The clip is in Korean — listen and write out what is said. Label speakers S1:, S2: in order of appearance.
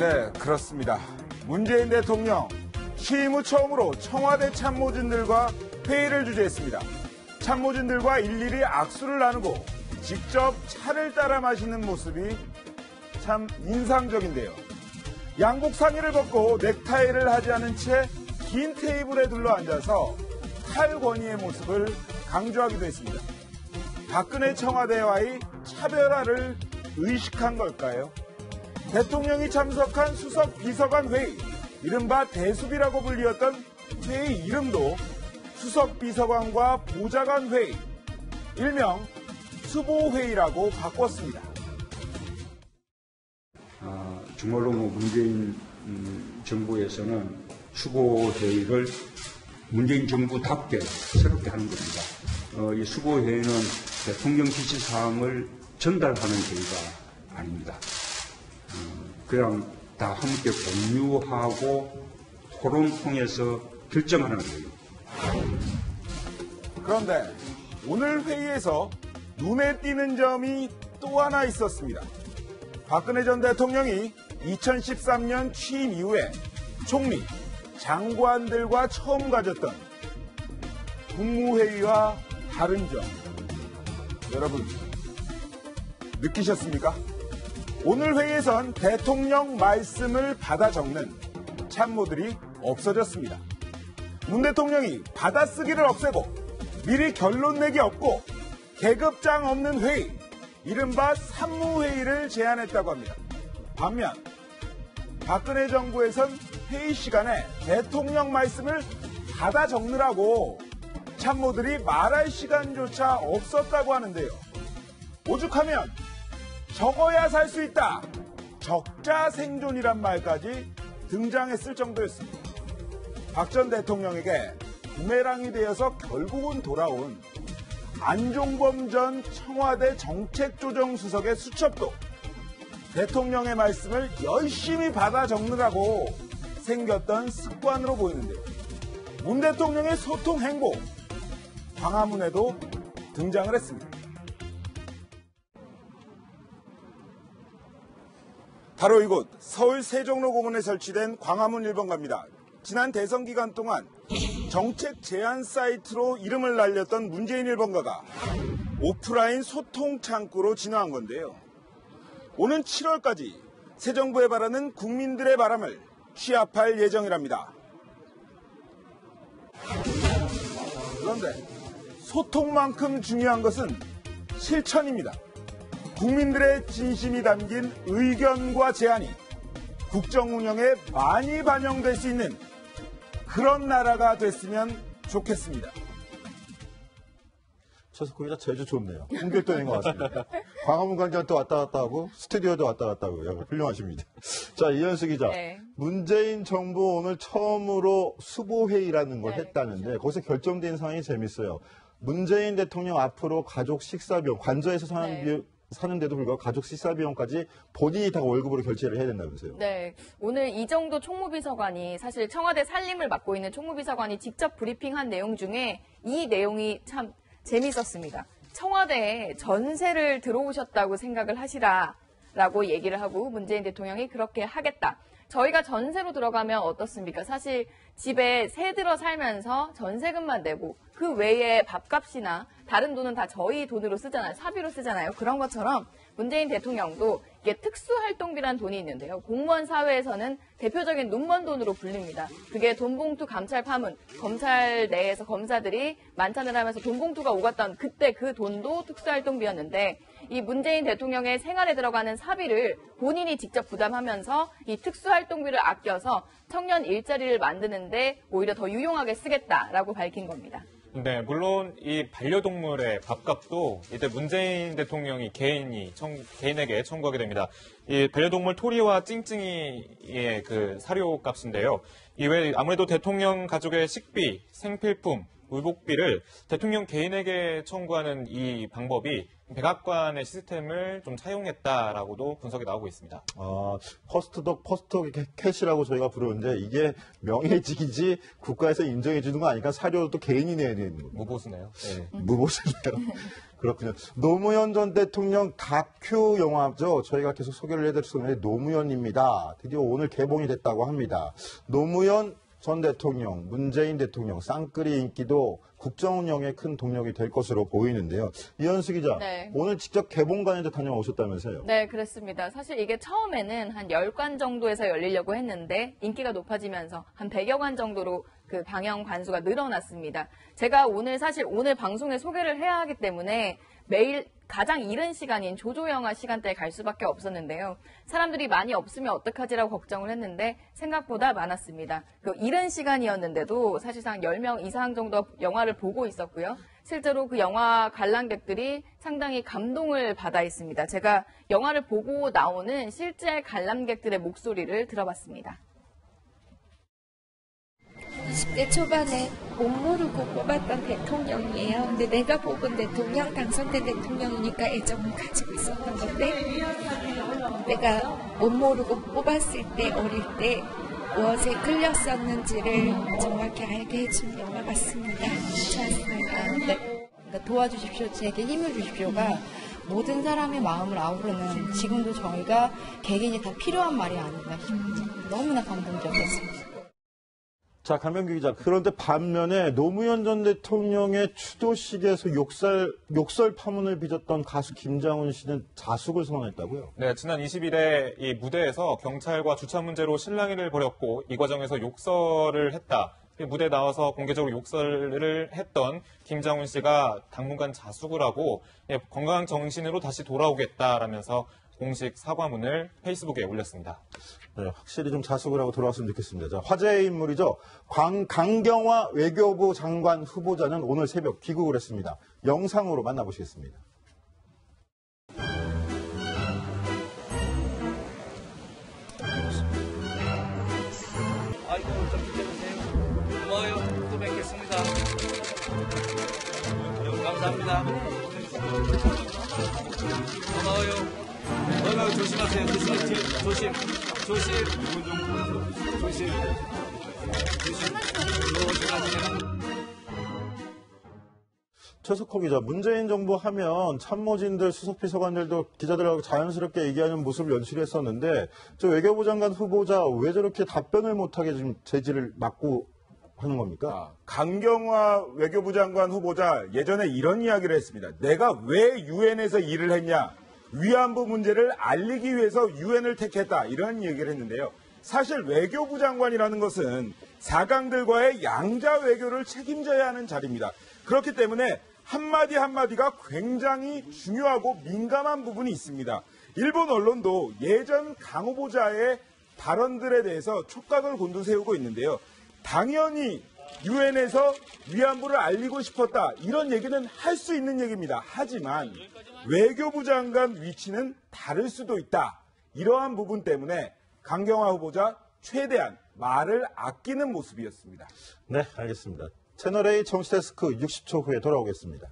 S1: 네, 그렇습니다. 문재인 대통령 취임 후 처음으로 청와대 참모진들과 회의를 주재했습니다. 참모진들과 일일이 악수를 나누고 직접 차를 따라 마시는 모습이 참 인상적인데요. 양복 상의를 벗고 넥타이를 하지 않은 채 긴 테이블에 둘러 앉아서 탈권위의 모습을 강조하기도 했습니다. 박근혜 청와대와의 차별화를 의식한 걸까요? 대통령이 참석한 수석 비서관 회의, 이른바 대수비라고 불리웠던 회의 이름도 수석 비서관과 보좌관 회의, 일명 수보회의라고 바꿨습니다.
S2: 정말로 문재인 정부에서는 수보회의를 문재인 정부답게 새롭게 하는 겁니다. 이 수보회의는 대통령 지시사항을 전달하는 회의가 아닙니다. 그냥 다 함께 공유하고 토론 통해서 결정하는 회의.
S1: 그런데 오늘 회의에서 눈에 띄는 점이 또 하나 있었습니다. 박근혜 전 대통령이 2013년 취임 이후에 총리, 장관들과 처음 가졌던 국무회의와 다른 점, 여러분 느끼셨습니까? 오늘 회의에선 대통령 말씀을 받아 적는 참모들이 없어졌습니다. 문 대통령이 받아쓰기를 없애고 미리 결론 내기 없고 계급장 없는 회의, 이른바 산무회의를 제안했다고 합니다. 반면 박근혜 정부에선 회의 시간에 대통령 말씀을 받아 적느라고 참모들이 말할 시간조차 없었다고 하는데요. 오죽하면 적어야 살 수 있다, 적자생존이란 말까지 등장했을 정도였습니다. 박 전 대통령에게 부메랑이 되어서 결국은 돌아온 안종범 전 청와대 정책조정수석의 수첩도 대통령의 말씀을 열심히 받아 적느라고 생겼던 습관으로 보이는데요. 문 대통령의 소통 행보, 광화문에도 등장을 했습니다. 바로 이곳 서울 세종로공원에 설치된 광화문 1번가입니다. 지난 대선 기간 동안 정책 제안 사이트로 이름을 날렸던 문재인 1번가가 오프라인 소통 창구로 진화한 건데요. 오는 7월까지 새 정부에 바라는 국민들의 바람을 취합할 예정이랍니다. 그런데 소통만큼 중요한 것은 실천입니다. 국민들의 진심이 담긴 의견과 제안이 국정 운영에 많이 반영될 수 있는 그런 나라가 됐으면 좋겠습니다.
S3: 거기가 제주 좋네요. 홍길동인 것 같습니다. 광화문 광장도 왔다 갔다 하고 스튜디오도 왔다 갔다 하고요. 훌륭하십니다. 자, 이현수 기자. 네. 문재인 정부 오늘 처음으로 수보회의라는 걸 했다는데 거기서 결정된 사항이 재밌어요. 문재인 대통령 앞으로 가족 식사비용, 관저에서 사는데도 불구하고 가족 식사 비용까지 본인이 다 월급으로 결제를 해야 된다면서요.
S4: 네. 오늘 이정도 총무비서관이 사실 청와대 살림을 맡고 있는 총무비서관이 직접 브리핑한 내용 중에 이 내용이 참 재밌었습니다. 청와대에 전세를 들어오셨다고 생각을 하시라라고 얘기를 하고 문재인 대통령이 그렇게 하겠다. 저희가 전세로 들어가면 어떻습니까? 사실 집에 새 들어 살면서 전세금만 내고 그 외에 밥값이나 다른 돈은 다 저희 돈으로 쓰잖아요. 사비로 쓰잖아요. 그런 것처럼 문재인 대통령도 이게 특수활동비란 돈이 있는데요. 공무원 사회에서는 대표적인 눈먼 돈으로 불립니다. 그게 돈봉투 감찰 파문, 검찰 내에서 검사들이 만찬을 하면서 돈봉투가 오갔던 그때 그 돈도 특수활동비였는데 이 문재인 대통령의 생활에 들어가는 사비를 본인이 직접 부담하면서 이 특수활동비를 아껴서 청년 일자리를 만드는데 오히려 더 유용하게 쓰겠다라고 밝힌 겁니다.
S5: 네, 물론 이 반려동물의 밥값도 이때 문재인 대통령이 개인에게 청구하게 됩니다. 이 반려동물 토리와 찡찡이의 그 사료값인데요. 이외에 아무래도 대통령 가족의 식비, 생필품, 의복비를 대통령 개인에게 청구하는 이 방법이 백악관의 시스템을 좀 차용했다라고도 분석이 나오고 있습니다.
S3: 퍼스트독 캐시라고 저희가 부르는데 이게 명예직이지 국가에서 인정해 주는 거 아니까 사료도 개인이 내야 되는 거예요.
S5: 무보수네요. 네.
S3: 무보수네요. 그렇군요. 노무현 전 대통령 다큐 영화죠. 저희가 계속 소개를 해드렸었는데 노무현입니다. 드디어 오늘 개봉이 됐다고 합니다. 노무현 전 대통령, 문재인 대통령 쌍끌이 인기도 국정 운영에 큰 동력이 될 것으로 보이는데요. 이현수 기자,
S4: 네.
S3: 오늘 직접 개봉관에도 다녀오셨다면서요?
S4: 네, 그렇습니다. 사실 이게 처음에는 한 10관 정도에서 열리려고 했는데 인기가 높아지면서 한 100여 관 정도로 그 방영 관수가 늘어났습니다. 제가 사실 오늘 방송에 소개를 해야 하기 때문에 매일 가장 이른 시간인 조조영화 시간대에 갈 수밖에 없었는데요. 사람들이 많이 없으면 어떡하지라고 걱정을 했는데 생각보다 많았습니다. 그 이른 시간이었는데도 사실상 10명 이상 정도 영화를 보고 있었고요. 실제로 그 영화 관람객들이 상당히 감동을 받아 있습니다. 제가 영화를 보고 나오는 실제 관람객들의 목소리를 들어봤습니다.
S6: 20대 초반에 못 모르고 뽑았던 대통령이에요. 근데 내가 뽑은 대통령, 당선된 대통령이니까 애정을 가지고 있었던 건데 내가 못 모르고 뽑았을 때, 어릴 때 무엇에 끌렸었는지를 정확히 알게 해준 영화 같습니다. 좋았습니다.
S7: 네. 그러니까 도와주십시오, 제게 힘을 주십시오가 모든 사람의 마음을 아우르는 지금도 저희가 개개인이 다 필요한 말이 아닌가 싶습니다. 너무나 감동적이었습니다.
S3: 자, 강명규 기자. 그런데 반면에 노무현 전 대통령의 추도식에서 욕설 파문을 빚었던 가수 김장훈 씨는 자숙을 선언했다고요?
S5: 네, 지난 20일에 이 무대에서 경찰과 주차 문제로 실랑이를 벌였고 이 과정에서 욕설을 했다. 무대에 나와서 공개적으로 욕설을 했던 김장훈 씨가 당분간 자숙을 하고 건강한 정신으로 다시 돌아오겠다라면서 공식 사과문을 페이스북에 올렸습니다.
S3: 네, 확실히 좀 자숙을 하고 돌아왔으면 좋겠습니다. 자, 화제의 인물이죠. 강경화 외교부 장관 후보자는 오늘 새벽 귀국을 했습니다. 영상으로 만나보시겠습니다.
S8: 아이고, 좀 기다리세요. 고마워요. 또 뵙겠습니다. 감사합니다. 고마워요. 건강 조심하세요. 조심.
S3: 최석호 기자, 문재인 정부 하면 참모진들, 수석비서관들도 기자들하고 자연스럽게 얘기하는 모습을 연출했었는데 저 외교부 장관 후보자 왜 저렇게 답변을 못하게 지금 제지를 막고 하는 겁니까?
S1: 강경화 외교부 장관 후보자 예전에 이런 이야기를 했습니다. 내가 왜 유엔에서 일을 했냐? 위안부 문제를 알리기 위해서 유엔을 택했다. 이런 얘기를 했는데요. 사실 외교부 장관이라는 것은 사강들과의 양자 외교를 책임져야 하는 자리입니다. 그렇기 때문에 한마디 한마디가 굉장히 중요하고 민감한 부분이 있습니다. 일본 언론도 예전 강 후보자의 발언들에 대해서 촉각을 곤두세우고 있는데요. 당연히 유엔에서 위안부를 알리고 싶었다. 이런 얘기는 할 수 있는 얘기입니다. 하지만 외교부 장관 위치는 다를 수도 있다. 이러한 부분 때문에 강경화 후보자 최대한 말을 아끼는 모습이었습니다.
S3: 네, 알겠습니다. 채널A 정치데스크 60초 후에 돌아오겠습니다.